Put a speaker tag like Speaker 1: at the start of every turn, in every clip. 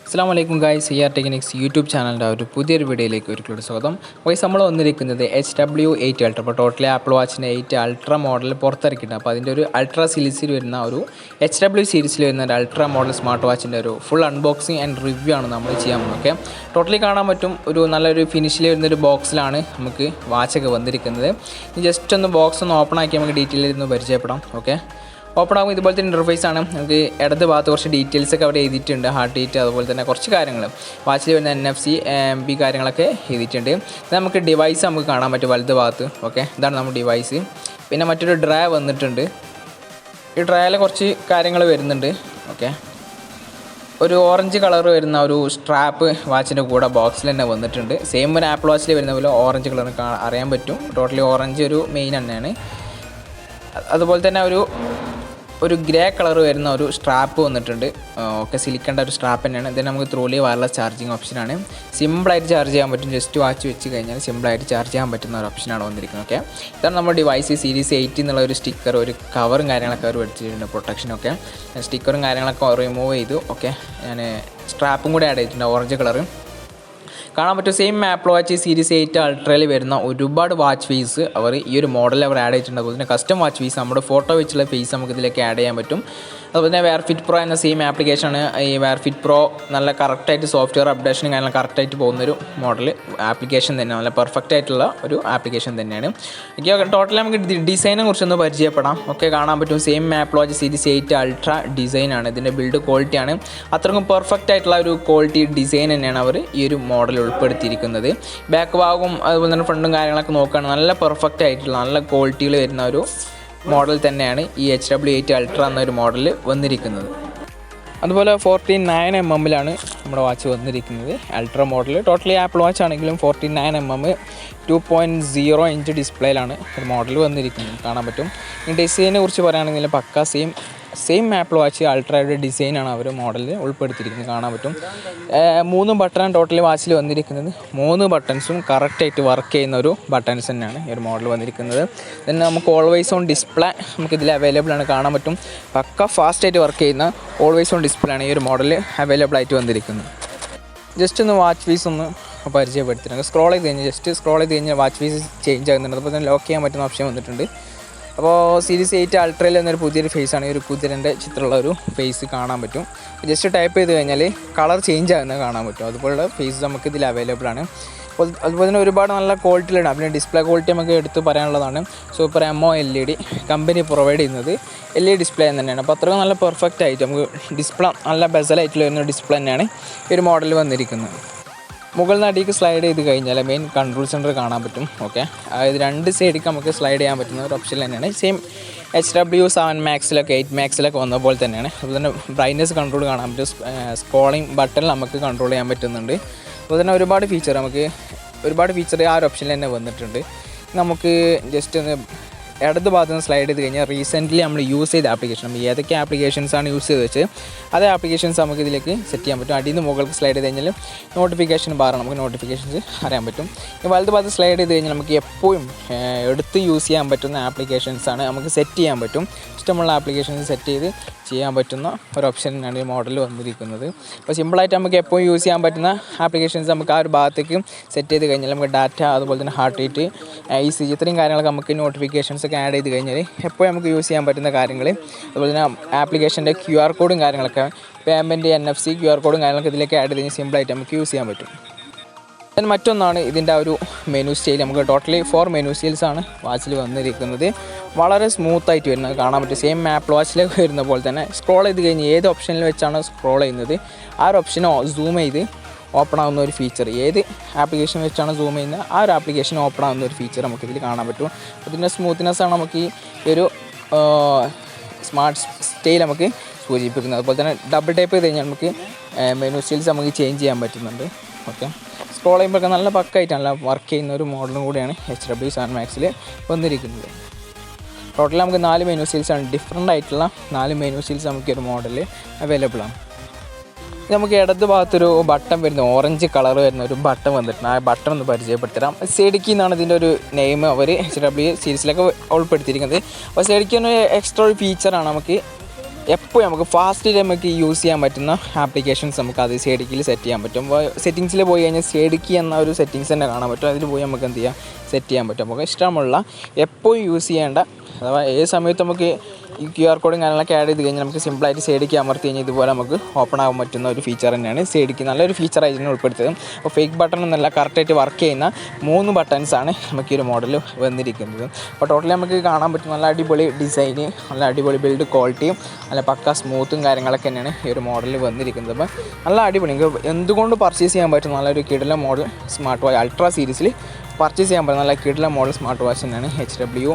Speaker 1: Assalamualaikum guys, AR Techniques YouTube channel ഒരു പുതിയൊരു വീഡിയോയിലേക്ക് ഒരിക്കലും സ്വാഗതം. ഗയ്സ് നമ്മൾ വന്നിരിക്കുന്നത് HW8 Ultra അപ്പോൾ ടോട്ടലി ആപ്പിൾ വാച്ചിൻ്റെ 8 അൾട്രാ മോഡൽ പുറത്തിറക്കിയിട്ടുണ്ട്. അപ്പോൾ അതിൻ്റെ ഒരു അൾട്രാ സീരീസിൽ വരുന്ന ഒരു HW സീരീസിൽ വരുന്ന ഒരു അൾട്രാ മോഡൽ സ്മാർട്ട് വാച്ചിൻ്റെ ഒരു ഫുൾ അൺബോക്സിങ് ആൻഡ് റിവ്യൂ ആണ് നമ്മൾ ചെയ്യാൻ പോകുന്നത്. ഓക്കെ, ടോട്ടലി കാണാൻ പറ്റും ഒരു നല്ലൊരു ഫിനിഷിൽ വരുന്നൊരു ബോക്സിലാണ് നമുക്ക് വാച്ചൊക്കെ വന്നിരിക്കുന്നത്. ജസ്റ്റ് ഒന്ന് ബോക്സ് ഒന്ന് ഓപ്പൺ ആക്കി നമുക്ക് ഡീറ്റെയിൽ ഒന്ന് പരിചയപ്പെടാം. ഓക്കെ, ഓപ്പൺ ആകുമ്പോൾ ഇതുപോലത്തെ ഇൻ്റർഫേസ് ആണ്. നമുക്ക് ഇടത് ഭാഗത്ത് കുറച്ച് ഡീറ്റെയിൽസ് ഒക്കെ അവിടെ എഴുതിയിട്ടുണ്ട്, ഹാർട്ട് ബീറ്റ്, അതുപോലെ തന്നെ കുറച്ച് കാര്യങ്ങൾ വാച്ചിൽ വരുന്ന NFC MB കാര്യങ്ങളൊക്കെ എഴുതിയിട്ടുണ്ട്. ഇത് നമുക്ക് ഡിവൈസ് നമുക്ക് കാണാൻ പറ്റും വലത് ഭാഗത്ത്. ഓക്കെ, ഇതാണ് നമ്മുടെ ഡിവൈസ്. പിന്നെ മറ്റൊരു ഡ്രൈ വന്നിട്ടുണ്ട്. ഈ ഡ്രൈയിൽ കുറച്ച് കാര്യങ്ങൾ വരുന്നുണ്ട്. ഓക്കെ, ഒരു ഓറഞ്ച് കളർ വരുന്ന ഒരു സ്ട്രാപ്പ് വാച്ചിൻ്റെ കൂടെ ബോക്സിൽ തന്നെ വന്നിട്ടുണ്ട്. സെയിം ഒരു ആപ്പിൾ വാച്ചിൽ വരുന്ന പോലെ ഓറഞ്ച് കളർ അറിയാൻ പറ്റും. ടോട്ടലി ഓറഞ്ച് ഒരു മെയിൻ തന്നെയാണ്. അതുപോലെ തന്നെ ഒരു ഗ്രേ കളർ വരുന്ന ഒരു സ്ട്രാപ്പ് വന്നിട്ടുണ്ട്. ഓക്കെ, സിലിക്കണ്ട ഒരു സ്ട്രാപ്പ് തന്നെയാണ്. ഇതിന് നമുക്ക് ത്രൂലി വയർലെസ് ചാർജിങ് ഓപ്ഷനാണ്. സിമ്പിളായിട്ട് ചാർജ് ചെയ്യാൻ പറ്റും. ജസ്റ്റ് വാച്ച് വെച്ച് കഴിഞ്ഞാൽ സിമ്പിളായിട്ട് ചാർജ് ചെയ്യാൻ പറ്റുന്ന ഒരു ഓപ്ഷനാണ് വന്നിരിക്കുന്നത്. ഓക്കെ, ഇതാണ് നമ്മുടെ ഡിവൈസ് സീരീസ് 8 എന്നുള്ള ഒരു സ്റ്റിക്കർ, ഒരു കവറും കാര്യങ്ങളൊക്കെ അവർ വെച്ചിട്ടുണ്ട്, പ്രൊട്ടക്ഷനൊക്കെ. സ്റ്റിക്കറും കാര്യങ്ങളൊക്കെ റിമൂവ് ചെയ്തു. ഓക്കെ, ഞാൻ സ്ട്രാപ്പും കൂടെ ആഡ് ചെയ്തിട്ടുണ്ട്, ഓറഞ്ച് കളറ് കാണാൻ പറ്റും. സെയിം ആപ്പിൾ വാച്ച് സീരീസ് 8 അൾട്രയിൽ വരുന്ന ഒരുപാട് വാച്ച് ഫേസ് അവർ ഈ ഒരു മോഡൽ അവർ ആഡ് ചെയ്തിട്ടുണ്ട്. അതുപോലെ തന്നെ കസ്റ്റം വാച്ച് ഫേസ്, നമ്മുടെ ഫോട്ടോ വെച്ചുള്ള ഫേസ് നമുക്ക് ഇതിലേക്ക് ആഡ് ചെയ്യാൻ പറ്റും. അതുപോലെ തന്നെ വെയർഫിറ്റ് പ്രോ എന്ന സെയിം ആപ്ലിക്കേഷനാണ്. ഈ വെയർഫിറ്റ് പ്രോ നല്ല കറക്റ്റായിട്ട് സോഫ്റ്റ്വെയർ അപ്ഡേഷനും കാര്യങ്ങൾ കറക്റ്റായിട്ട് പോകുന്നൊരു മോഡൽ ആപ്ലിക്കേഷൻ തന്നെയാണ്. നല്ല പെർഫെക്റ്റ് ആയിട്ടുള്ള ഒരു ആപ്ലിക്കേഷൻ തന്നെയാണ്. ഓക്കെ, ടോട്ടലി നമുക്ക് ഡിസൈനെ കുറിച്ചൊന്ന് പരിചയപ്പെടാം. ഓക്കെ, കാണാൻ പറ്റും same apple watch series 8 ultra ഡിസൈനാണ്. ഇതിൻ്റെ ബിൽഡ് ക്വാളിറ്റിയാണ് അത്രക്കും പെർഫെക്റ്റ് ആയിട്ടുള്ള ഒരു ക്വാളിറ്റി ഡിസൈൻ തന്നെയാണ് അവർ ഈ ഒരു മോഡൽ ഉൾപ്പെടുത്തിയിരിക്കുന്നത്. ബാക്ക് ഭാഗവും അതുപോലെ തന്നെ ഫ്രണ്ടും കാര്യങ്ങളൊക്കെ നോക്കുകയാണ് നല്ല പെർഫെക്റ്റ് ആയിട്ടുള്ള നല്ല ക്വാളിറ്റിയിൽ വരുന്ന ഒരു മോഡൽ തന്നെയാണ് ഈ HW8 അൾട്ര എന്നൊരു മോഡൽ വന്നിരിക്കുന്നത്. അതുപോലെ 49mm നമ്മുടെ വാച്ച് വന്നിരിക്കുന്നത് ultra model. Totally apple watch ആണെങ്കിലും 49mm 2.0 ഇഞ്ച് ഡിസ്പ്ലേയിലാണ് ഒരു മോഡൽ വന്നിരിക്കുന്നത്, കാണാൻ പറ്റും. ഈ ഡിസൈനെ കുറിച്ച് പറയുകയാണെങ്കിൽ പക്ക സെയിം ആപ്പിൾ വാച്ച് അൾട്രയുടെ ഡിസൈനാണ് അവർ മോഡലിൽ ഉൾപ്പെടുത്തിയിരിക്കുന്നത്, കാണാൻ പറ്റും. 3 ബട്ടണാണ് ടോട്ടലി വാച്ചിൽ വന്നിരിക്കുന്നത്. 3 ബട്ടൺസും കറക്റ്റായിട്ട് വർക്ക് ചെയ്യുന്ന ഒരു ബട്ടൺസ് തന്നെയാണ് ഈ ഒരു മോഡൽ വന്നിരിക്കുന്നത്. then നമുക്ക് ഓൾവേസ് ഓൺ ഡിസ്പ്ലേ നമുക്കിതിൽ അവൈലബിൾ ആണ്, കാണാൻ പറ്റും. പക്ക ഫാസ്റ്റായിട്ട് വർക്ക് ചെയ്യുന്ന ഓൾവേസ് ഓൺ ഡിസ്പ്ലേ ആണ് ഈ ഒരു മോഡൽ അവൈലബിൾ ആയിട്ട് വന്നിരിക്കുന്നത്. ജസ്റ്റ് ഒന്ന് വാച്ച് ഫീസ് ഒന്ന് പരിചയപ്പെടുത്തിയിട്ടുണ്ട്. സ്ക്രോൾ ചെയ്ത് കഴിഞ്ഞാൽ വാച്ച് ഫീസ് ചേഞ്ച് ആകുന്നുണ്ട്. അതുപോലെ തന്നെ ലോക്ക് ചെയ്യാൻ പറ്റുന്ന ഓപ്ഷൻ വന്നിട്ടുണ്ട്. അപ്പോൾ സീരീസ് 8 അൾട്രയിൽ എന്നൊരു പുതിയൊരു ഫേസാണ്. ഈ ഒരു കുതിരൻ്റെ ചിത്രമുള്ള ഒരു ഫേസ് കാണാൻ പറ്റും. ജസ്റ്റ് ടൈപ്പ് ചെയ്ത് കഴിഞ്ഞാൽ കളർ ചേഞ്ച് ആകുന്നത് കാണാൻ പറ്റും. അതുപോലുള്ള ഫേസ് നമുക്ക് ഇതിൽ അവൈലബിൾ ആണ്. അതുപോലെ തന്നെ ഒരുപാട് നല്ല ക്വാളിറ്റിയിലാണ്. പിന്നെ ഡിസ്പ്ലേ ക്വാളിറ്റി നമുക്ക് എടുത്ത് പറയാനുള്ളതാണ്. സൂപ്പർ AMOLED കമ്പനി പ്രൊവൈഡ് ചെയ്യുന്നത് LED ഡിസ്പ്ലേ തന്നെയാണ്. അപ്പോൾ അത്രയും നല്ല പെർഫെക്റ്റ് ആയിട്ട് നമുക്ക് ഡിസ്പ്ലേ നല്ല ബെസലായിട്ടുള്ള വരുന്ന ഡിസ്പ്ലേ തന്നെയാണ് ഈ ഒരു മോഡൽ വന്നിരിക്കുന്നത്. മുകളിൽ നിന്ന് അടിക്ക് സ്ലൈഡ് ചെയ്ത് കഴിഞ്ഞാൽ മെയിൻ കൺട്രോൾ സെൻറ്റർ കാണാൻ പറ്റും. ഓക്കെ, അതായത് 2 സൈഡിലേക്ക് നമുക്ക് സ്ലൈഡ് ചെയ്യാൻ പറ്റുന്ന ഒരു ഓപ്ഷൻ തന്നെയാണ്. സെയിം HW7 മാക്സിലൊക്കെ 8 മാക്സിലൊക്കെ വന്ന പോലെ തന്നെയാണ്. അതുപോലെ തന്നെ ബ്രൈറ്റ്നസ് കൺട്രോൾ കാണാൻ പറ്റും. സ്ക്രോളിംഗ് ബട്ടണിൽ നമുക്ക് കൺട്രോൾ ചെയ്യാൻ പറ്റുന്നുണ്ട്. അതുപോലെ തന്നെ ഒരുപാട് ഫീച്ചർ ആ ഒരു ഓപ്ഷനിൽ തന്നെ വന്നിട്ടുണ്ട്. നമുക്ക് ജസ്റ്റ് ഒന്ന് ഇടത് ഭാഗത്ത് നിന്ന് സ്ലൈഡ് ചെയ്ത് കഴിഞ്ഞാൽ റീസെൻ്റ്ലി നമ്മൾ യൂസ് ചെയ്ത ആപ്ലിക്കേഷൻ, നമ്മൾ ഏതൊക്കെ ആപ്ലിക്കേഷൻസാണ് യൂസ് ചെയ്ത് വെച്ച് അതേ ആപ്ലിക്കേഷൻസ് നമുക്ക് ഇതിലേക്ക് സെറ്റ് ചെയ്യാൻ പറ്റും. അടിയിൽ നിന്ന് മുകൾക്ക് സ്ലൈഡ് ചെയ്ത് കഴിഞ്ഞാൽ നോട്ടിഫിക്കേഷൻ ബാറാണ്, നമുക്ക് നോട്ടിഫിക്കേഷൻസ് അറിയാൻ പറ്റും. ഈ വലത് ഭാഗത്ത് സ്ലൈഡ് ചെയ്ത് കഴിഞ്ഞാൽ നമുക്ക് എപ്പോഴും എടുത്ത് യൂസ് ചെയ്യാൻ പറ്റുന്ന ആപ്ലിക്കേഷൻസാണ് നമുക്ക് സെറ്റ് ചെയ്യാൻ പറ്റും. ഇഷ്ടമുള്ള ആപ്ലിക്കേഷൻസ് സെറ്റ് ചെയ്ത് ചെയ്യാൻ പറ്റുന്ന ഒരു ഓപ്ഷനാണ് ഈ മോഡൽ വന്നിരിക്കുന്നത്. അപ്പോൾ സിമ്പിളായിട്ട് നമുക്ക് എപ്പോഴും യൂസ് ചെയ്യാൻ പറ്റുന്ന ആപ്ലിക്കേഷൻസ് നമുക്ക് ആ ഒരു ഭാഗത്തേക്ക് സെറ്റ് ചെയ്ത് കഴിഞ്ഞാൽ നമുക്ക് ഡാറ്റ, അതുപോലെ തന്നെ ഹാർട്ട് ബീറ്റ്, ECG ഇത്രയും കാര്യങ്ങളൊക്കെ നമുക്ക് നോട്ടിഫിക്കേഷൻസ് ഒക്കെ ആഡ് ചെയ്ത് കഴിഞ്ഞാൽ എപ്പോഴും നമുക്ക് യൂസ് ചെയ്യാൻ പറ്റുന്ന കാര്യങ്ങൾ. അതുപോലെ തന്നെ ആപ്ലിക്കേഷൻ്റെ QR കോഡും കാര്യങ്ങളൊക്കെ, പേയ്മെൻറ്റ്, NFC QR കോഡും കാര്യങ്ങളൊക്കെ ഇതിലേക്ക് ആഡ് ചെയ്ത് കഴിഞ്ഞാൽ സിമ്പിളായിട്ട് നമുക്ക് യൂസ് ചെയ്യാൻ പറ്റും. then മറ്റൊന്നാണ് ഇതിൻ്റെ ആ ഒരു മെനു സ്റ്റൈൽ. നമുക്ക് ടോട്ടലി 4 മെനു സ്റ്റൈൽസാണ് വാച്ചിൽ വന്നിരിക്കുന്നത്. വളരെ സ്മൂത്തായിട്ട് വരുന്നത് കാണാൻ പറ്റും. സെയിം ആപ്പിൾ വാച്ചിലേക്ക് വരുന്ന പോലെ തന്നെ സ്ക്രോൾ ചെയ്ത് കഴിഞ്ഞ് ഏത് ഓപ്ഷനിൽ വെച്ചാണ് സ്ക്രോൾ ചെയ്യുന്നത് ആ ഒരു ഓപ്ഷനെ സൂം ചെയ്ത് ഓപ്പൺ ആകുന്ന ഒരു ഫീച്ചർ, ഏത് ആപ്ലിക്കേഷൻ വെച്ചാണ് സൂം ചെയ്യുന്നത് ആ ഒരു ആപ്ലിക്കേഷൻ ഓപ്പൺ ആകുന്ന ഒരു ഫീച്ചർ നമുക്കിതിൽ കാണാൻ പറ്റും. അതിൻ്റെ സ്മൂത്ത്നെസ്സാണ് നമുക്ക് ഈ ഒരു സ്മാർട്ട് സ്റ്റൈൽ നമുക്ക് സൂചിപ്പിക്കുന്നത്. അതുപോലെ തന്നെ ഡബിൾ ടൈപ്പ് ചെയ്ത് കഴിഞ്ഞാൽ നമുക്ക് മെനു സ്റ്റൈൽസ് നമുക്ക് ചേഞ്ച് ചെയ്യാൻ പറ്റുന്നുണ്ട്. ഓക്കെ, സ്ക്രോൾ ചെയ്യുമ്പോഴൊക്കെ നല്ല പക്കായിട്ടല്ല വർക്ക് ചെയ്യുന്ന ഒരു മോഡലും കൂടിയാണ് HW7 മാക്സിൽ വന്നിരിക്കുന്നത്. ടോട്ടൽ നമുക്ക് 4 മെനു സ്റ്റൈൽസാണ്, ഡിഫറെൻ്റ് ആയിട്ടുള്ള 4 മെനു സ്റ്റൈൽസ് നമുക്ക് ഒരു മോഡൽ അവൈലബിൾ ആണ്. നമുക്ക് ഇടത് ഭാഗത്തൊരു ബട്ടൺ വരുന്ന ഓറഞ്ച് കളർ വരുന്ന ഒരു ബട്ടൺ വന്നിട്ടുണ്ട്. ആ ബട്ടൺ ഒന്ന് പരിചയപ്പെടുത്തരാം. സൈഡിക്കി എന്നാണ് ഇതിൻ്റെ ഒരു നെയിം അവർ HW സീരീസിലൊക്കെ ഉൾപ്പെടുത്തിയിരിക്കുന്നത്. അപ്പോൾ സൈഡിക്കി എക്സ്ട്രാ ഒരു ഫീച്ചറാണ് നമുക്ക് എപ്പോൾ നമുക്ക് ഫാസ്റ്റിൽ നമുക്ക് യൂസ് ചെയ്യാൻ പറ്റുന്ന ആപ്ലിക്കേഷൻസ് നമുക്ക് അത് സൈഡിക്കിൽ സെറ്റ് ചെയ്യാൻ പറ്റും. സെറ്റിങ്സിൽ പോയി കഴിഞ്ഞാൽ സൈഡിക്ക് എന്ന ഒരു സെറ്റിങ്സ് തന്നെ കാണാൻ പറ്റും. അതിൽ പോയി നമുക്ക് എന്ത് ചെയ്യാം, സെറ്റ് ചെയ്യാൻ പറ്റും. നമുക്ക് ഇഷ്ടമുള്ള എപ്പോഴും യൂസ് ചെയ്യേണ്ട, അഥവാ ഏത് സമയത്ത് നമുക്ക് ഈ QR കോഡും കാര്യങ്ങളൊക്കെ ആഡ് ചെയ്ത് കഴിഞ്ഞാൽ നമുക്ക് സിമ്പിളായിട്ട് സൈഡിക്ക് അമർത്തി കഴിഞ്ഞാൽ ഇതുപോലെ നമുക്ക് ഓപ്പൺ ആകാൻ പറ്റുന്ന ഒരു ഫീച്ചർ തന്നെയാണ് സൈഡിക്ക്. നല്ലൊരു ഫീച്ചറായിട്ട് ഇതിനെ ഉൾപ്പെടുത്തിയത്. അപ്പോൾ ഫേക്ക് ബട്ടൺ എന്നല്ല, കറക്റ്റായിട്ട് വർക്ക് ചെയ്യുന്ന 3 ബട്ടൺസാണ് നമുക്ക് ഈ ഒരു മോഡൽ വന്നിരിക്കുന്നത്. അപ്പോൾ ടോട്ടലി നമുക്ക് കാണാൻ പറ്റും നല്ല അടിപൊളി ഡിസൈന്, നല്ല അടിപൊളി ബിൽഡ് ക്വാളിറ്റിയും നല്ല പക്ക സ്മൂത്തും കാര്യങ്ങളൊക്കെ തന്നെയാണ് ഈ ഒരു മോഡൽ വന്നിരിക്കുന്നത്. അപ്പോൾ നല്ല അടിപൊളി, നിങ്ങൾക്ക് എന്തുകൊണ്ട് പർച്ചേസ് ചെയ്യാൻ പറ്റും നല്ലൊരു കിടിലൻ മോഡൽ സ്മാർട്ട് വാച്ച് അൾട്രാ സീരീസിൽ പർച്ചേസ് ചെയ്യാൻ പറ്റും നല്ല കിടിലൻ മോഡൽ സ്മാർട്ട് വാച്ച് തന്നെയാണ് HW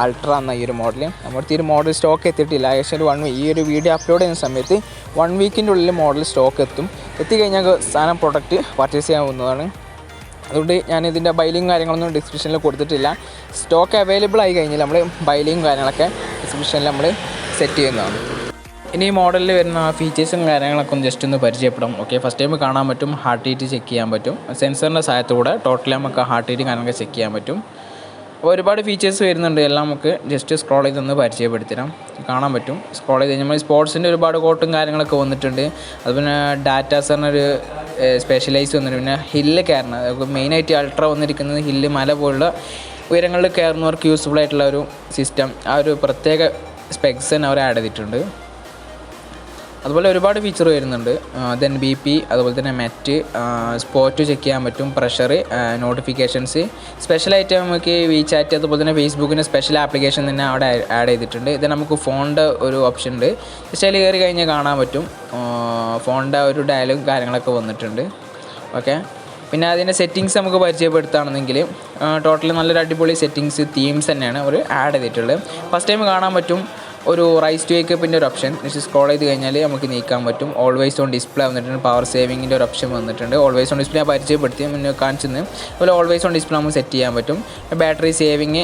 Speaker 1: അൾട്ര എന്ന ഈ ഒരു മോഡൽ. നമ്മുടെ ഈ ഒരു മോഡൽ സ്റ്റോക്ക് എത്തിയിട്ടില്ല. ഏകദേശം ഒരു 1 വീക്ക്, ഈ ഒരു വീഡിയോ അപ്ലോഡ് ചെയ്യുന്ന സമയത്ത് 1 വീക്കിൻ്റെ ഉള്ളിൽ മോഡൽ സ്റ്റോക്ക് എത്തിക്കഴിഞ്ഞാൽ സാധനം പ്രൊഡക്റ്റ് പർച്ചേസ് ചെയ്യാവുന്നതാണ്. അതുകൊണ്ട് ഞാനിതിൻ്റെ ബൈലിങ് കാര്യങ്ങളൊന്നും ഡിസ്ക്രിപ്ഷനിൽ കൊടുത്തിട്ടില്ല. സ്റ്റോക്ക് അവൈലബിൾ ആയി കഴിഞ്ഞാൽ നമ്മൾ ബൈലിങ് കാര്യങ്ങളൊക്കെ ഡിസ്ക്രിപ്ഷനിൽ നമ്മൾ സെറ്റ് ചെയ്യുന്നതാണ്. ഇനി ഈ മോഡലിൽ വരുന്ന ഫീച്ചേഴ്സും കാര്യങ്ങളൊക്കെ ഒന്ന് ജസ്റ്റ് ഒന്ന് പരിചയപ്പെടും. ഓക്കെ, ഫസ്റ്റ് ടൈം കാണാൻ പറ്റും, ഹാർട്ട് ബീറ്റ് ചെക്ക് ചെയ്യാൻ പറ്റും. സെൻസറിൻ്റെ സഹായത്തോടെ ടോട്ടലി നമുക്ക് ഹാർട്ട് ബീറ്റ് കാര്യങ്ങളൊക്കെ ചെക്ക് ചെയ്യാൻ പറ്റും. അപ്പോൾ ഒരുപാട് ഫീച്ചേഴ്സ് വരുന്നുണ്ട്. എല്ലാം നമുക്ക് ജസ്റ്റ് സ്ക്രോൾ ചെയ്തൊന്ന് പരിചയപ്പെടുത്തരാം. കാണാൻ പറ്റും, സ്ക്രോൾ ചെയ്ത് കഴിഞ്ഞാൽ സ്പോർട്സിൻ്റെ ഒരുപാട് കോട്ടും കാര്യങ്ങളൊക്കെ വന്നിട്ടുണ്ട്. അതുപോലെ ഡാറ്റാസറിനൊരു സ്പെഷ്യലൈസ് വന്നിട്ടുണ്ട്. പിന്നെ ഹില്ല് കയറണം, മെയിനായിട്ട് അൾട്ര വന്നിരിക്കുന്നത് ഹില്ല് മല പോലുള്ള ഉയരങ്ങളിൽ കയറുന്നവർക്ക് യൂസ്ഫുൾ ആയിട്ടുള്ള ഒരു സിസ്റ്റം, ആ ഒരു പ്രത്യേക സ്പെക്സ് തന്നെ അവർ ആഡ് ചെയ്തിട്ടുണ്ട്. അതുപോലെ ഒരുപാട് ഫീച്ചർ വരുന്നുണ്ട്. ദെൻ BP, അതുപോലെ തന്നെ മെറ്റ്, സ്പോട്ട് ചെക്ക് ചെയ്യാൻ പറ്റും, പ്രഷർ, നോട്ടിഫിക്കേഷൻസ്, സ്പെഷ്യലായിട്ട് നമുക്ക് WeChat അതുപോലെ തന്നെ ഫേസ്ബുക്കിൻ്റെ സ്പെഷ്യൽ ആപ്ലിക്കേഷൻ തന്നെ അവിടെ ആഡ് ചെയ്തിട്ടുണ്ട്. ഇത് നമുക്ക് ഫോണിൻ്റെ ഒരു ഓപ്ഷൻ ഉണ്ട്, ജസ്റ്റ് അതിൽ കയറി കഴിഞ്ഞാൽ കാണാൻ പറ്റും. ഫോണിൻ്റെ ഒരു ഡയലോഗ് കാര്യങ്ങളൊക്കെ വന്നിട്ടുണ്ട്. ഓക്കെ, പിന്നെ അതിൻ്റെ സെറ്റിങ്സ് നമുക്ക് പരിചയപ്പെടുത്തുകയാണെന്നെങ്കിൽ ടോട്ടലി നല്ലൊരു അടിപൊളി സെറ്റിങ്സ് തീംസ് തന്നെയാണ് അവർ ആഡ് ചെയ്തിട്ടുള്ളത്. ഫസ്റ്റ് ടൈം കാണാൻ പറ്റും ഒരു റൈസ് ടു വേക്കപ്പിൻ്റെ ഒരു ഓപ്ഷൻ, ജസ്റ്റ് സ്ക്രോൾ ചെയ്ത് കഴിഞ്ഞാൽ നമുക്ക് നീക്കാൻ പറ്റും. ഓൾവേസ് ഓൺ ഡിസ്പ്ലേ വന്നിട്ടുണ്ട്, പവർ സേവിങ്ങിൻ്റെ ഒരു ഓപ്ഷൻ വന്നിട്ടുണ്ട്. ഓൾവേസ് ഓൺ ഡിസ്പ്ലേ പരിചയപ്പെടുത്തി മുന്നേ കാണിച്ചത്. അതുപോലെ ഓൾവേസ് ഓൺ ഡിസ്പ്ലേ നമുക്ക് സെറ്റ് ചെയ്യാൻ പറ്റും. Battery saving,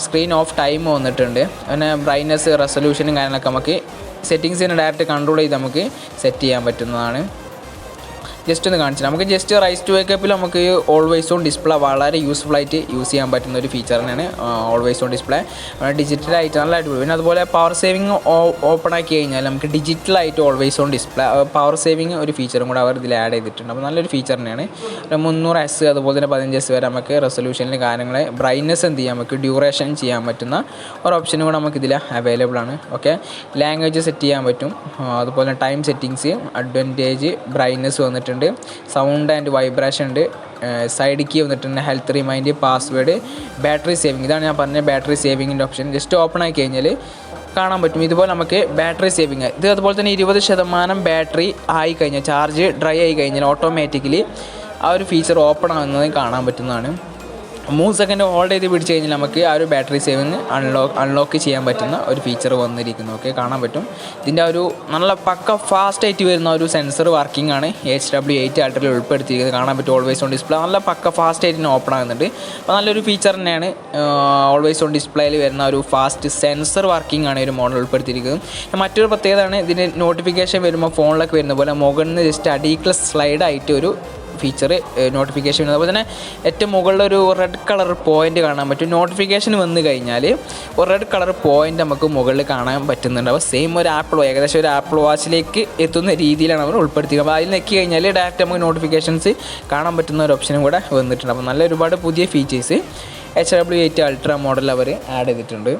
Speaker 1: screen off time വന്നിട്ടുണ്ട്. പിന്നെ ബ്രൈറ്റ്നസ്, റെസൊല്യൂഷനും കാര്യങ്ങളൊക്കെ നമുക്ക് സെറ്റിങ്സിന് ഡയറക്റ്റ് കൺട്രോൾ ചെയ്ത് നമുക്ക് സെറ്റ് ചെയ്യാൻ പറ്റുന്നതാണ്. ജസ്റ്റ് ഒന്ന് കാണിച്ചു നമുക്ക് ജസ്റ്റ് റൈസ് ടു വേക്കപ്പിൽ നമുക്ക് ഓൾവേസ് ഓൺ ഡിസ്പ്ലേ വളരെ യൂസ്ഫുൾ ആയിട്ട് യൂസ് ചെയ്യാൻ പറ്റുന്ന ഒരു ഫീച്ചർ തന്നെയാണ് ഓൾവേസ് ഓൺ ഡിസ്പ്ലേ. ഡിജിറ്റലായിട്ട് നല്ല അടിപൊളി. പിന്നെ അതുപോലെ പവർ സേവിങ് ഓപ്പൺ ആക്കി കഴിഞ്ഞാൽ നമുക്ക് ഡിജിറ്റലായിട്ട് always on display power saving ഒരു ഫീച്ചറും കൂടെ അവർ ഇതിൽ ആഡ് ചെയ്തിട്ടുണ്ട്. അപ്പോൾ നല്ലൊരു ഫീച്ചർ തന്നെയാണ്. 300S അതുപോലെ തന്നെ 15S വരെ നമുക്ക് റെസൊല്യൂഷനിൽ കാര്യങ്ങൾ ബ്രൈറ്റ്നസ് എന്ത് ചെയ്യാം, നമുക്ക് ഡ്യൂറേഷൻ ചെയ്യാൻ പറ്റുന്ന ഒരു ഓപ്ഷനും കൂടെ നമുക്ക് ഇതിൽ അവൈലബിൾ ആണ്. ഓക്കെ, ലാംഗ്വേജ് സെറ്റ് ചെയ്യാൻ പറ്റും. അതുപോലെ ടൈം സെറ്റിങ്സ്, അഡ്വാൻറ്റേജ്, ബ്രൈറ്റ്നസ് വന്നിട്ടുണ്ട്. സൗണ്ട് ആൻഡ് വൈബ്രേഷൻ ഉണ്ട്. സൈഡ് കീ വന്നിട്ടുണ്ട്, health remind, password, battery saving. ഇതാണ് ഞാൻ പറഞ്ഞ ബാറ്ററി സേവിങ്ങിൻ്റെ ഓപ്ഷൻ. ജസ്റ്റ് ഓപ്പൺ ആക്കി കഴിഞ്ഞാൽ കാണാൻ പറ്റും ഇതുപോലെ നമുക്ക് ബാറ്ററി സേവിങ്. ഇത് അതുപോലെ തന്നെ 20% ബാറ്ററി ആയി കഴിഞ്ഞാൽ, ചാർജ് ഡ്രൈ ആയി കഴിഞ്ഞാൽ ഓട്ടോമാറ്റിക്കലി ആ ഒരു ഫീച്ചർ ഓപ്പൺ ആകുന്നത് കാണാൻ പറ്റുന്നതാണ്. 3 സെക്കൻഡ് ഹോൾഡ് ചെയ്ത് പിടിച്ച് കഴിഞ്ഞാൽ നമുക്ക് ആ ഒരു ബാറ്ററി സേവിങ് അൺലോക്ക് ചെയ്യാൻ പറ്റുന്ന ഒരു ഫീച്ചർ വന്നിരിക്കുന്നു. ഓക്കെ, കാണാൻ പറ്റും. ഇതിൻ്റെ ഒരു നല്ല പക്ക ഫാസ്റ്റ് ആയിട്ട് വരുന്ന ഒരു സെൻസർ വർക്കിംഗ് ആണ് HW8 അൾട്രയിൽ ഉൾപ്പെടുത്തിയിരിക്കുന്നത്. കാണാൻ പറ്റും ഓൾവേസ് ഓൺ ഡിസ്പ്ലേ നല്ല പക്ക ഫാസ്റ്റ് ആയിട്ട് ഓപ്പൺ ആകുന്നുണ്ട്. അപ്പോൾ നല്ലൊരു ഫീച്ചർ തന്നെയാണ്. ഓൾവേസ് ഓൺ ഡിസ്പ്ലേയിൽ വരുന്ന ഒരു ഫാസ്റ്റ് സെൻസർ വർക്കിംഗ് ആണ് ഒരു മോഡൽ ഉൾപ്പെടുത്തിയിരിക്കുന്നത്. മറ്റൊരു പ്രത്യേകതയാണ് ഇതിൻ്റെ നോട്ടിഫിക്കേഷൻ വരുമ്പോൾ ഫോണിലൊക്കെ വരുന്ന പോലെ മുകളിൽ നിന്ന് ജസ്റ്റ് അടിയിലുള്ള സ്ലൈഡായിട്ട് ഒരു ഫീച്ചർ നോട്ടിഫിക്കേഷൻ വരുന്നത്. അതുപോലെ തന്നെ ഏറ്റവും മുകളിലൊരു റെഡ് കളർ പോയിൻ്റ് കാണാൻ പറ്റും. നോട്ടിഫിക്കേഷൻ വന്നു കഴിഞ്ഞാൽ ഒരു റെഡ് കളർ പോയിൻ്റ് നമുക്ക് മുകളിൽ കാണാൻ പറ്റുന്നുണ്ട്. അപ്പോൾ സെയിം ഒരു ഏകദേശം ഒരു ആപ്പിൾ വാച്ചിലേക്ക് എത്തുന്ന രീതിയിലാണ് അവർ ഉൾപ്പെടുത്തിയത്. അപ്പോൾ അതിൽ നെക്കി കഴിഞ്ഞാൽ ഡയറക്റ്റ് നമുക്ക് നോട്ടിഫിക്കേഷൻസ് കാണാൻ പറ്റുന്ന ഒരു ഓപ്ഷനും കൂടെ വന്നിട്ടുണ്ട്. അപ്പോൾ നല്ല ഒരുപാട് പുതിയ ഫീച്ചേഴ്സ് HW8 അൾട്ര മോഡൽ അവർ ആഡ് ചെയ്തിട്ടുണ്ട്.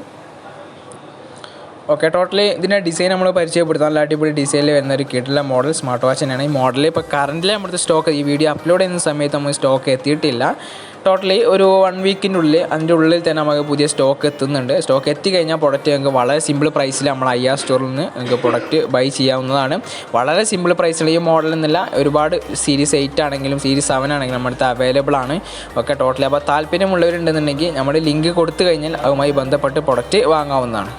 Speaker 1: ഓക്കെ, ടോട്ടലി ഇതിൻ്റെ ഡിസൈൻ നമ്മൾ പരിചയപ്പെടുത്താം. നല്ല അടിപൊളി ഡിസൈനിൽ വരുന്ന ഒരു കിടിലൻ മോഡൽ സ്മാർട്ട് വാച്ച് തന്നെയാണ്. ഈ മോഡൽ ഇപ്പോൾ കറൻ്റിൽ നമ്മുടെ സ്റ്റോക്ക് ഈ വീഡിയോ അപ്ലോഡ് ചെയ്യുന്ന സമയത്ത് നമ്മൾ സ്റ്റോക്ക് എത്തിയിട്ടില്ല. ടോട്ടലി ഒരു 1 വീക്കിൻ്റെ ഉള്ളിൽ, അതിൻ്റെ ഉള്ളിൽ തന്നെ നമുക്ക് പുതിയ സ്റ്റോക്ക് എത്തുന്നുണ്ട്. സ്റ്റോക്ക് എത്തിക്കഴിഞ്ഞാൽ പ്രൊഡക്റ്റ് നമുക്ക് വളരെ സിമ്പിൾ പ്രൈസിൽ നമ്മൾ IR സ്റ്റോറിൽ നിന്ന് നമുക്ക് പ്രൊഡക്റ്റ് ബൈ ചെയ്യാവുന്നതാണ്. വളരെ സിമ്പിൾ പ്രൈസിൽ ഈ മോഡൽ എന്നല്ല, ഒരുപാട് സീരീസ് 8 ആണെങ്കിലും സീരീസ് 7 ആണെങ്കിലും നമ്മുടെ അടുത്ത് അവൈലബിൾ ആണ്. ഓക്കെ, ടോട്ടലി അപ്പോൾ താല്പര്യമുള്ളവരുണ്ടെന്നുണ്ടെങ്കിൽ നമ്മുടെ ലിങ്ക് കൊടുത്തു കഴിഞ്ഞാൽ അതുമായി ബന്ധപ്പെട്ട് പ്രൊഡക്റ്റ് വാങ്ങാവുന്നതാണ്.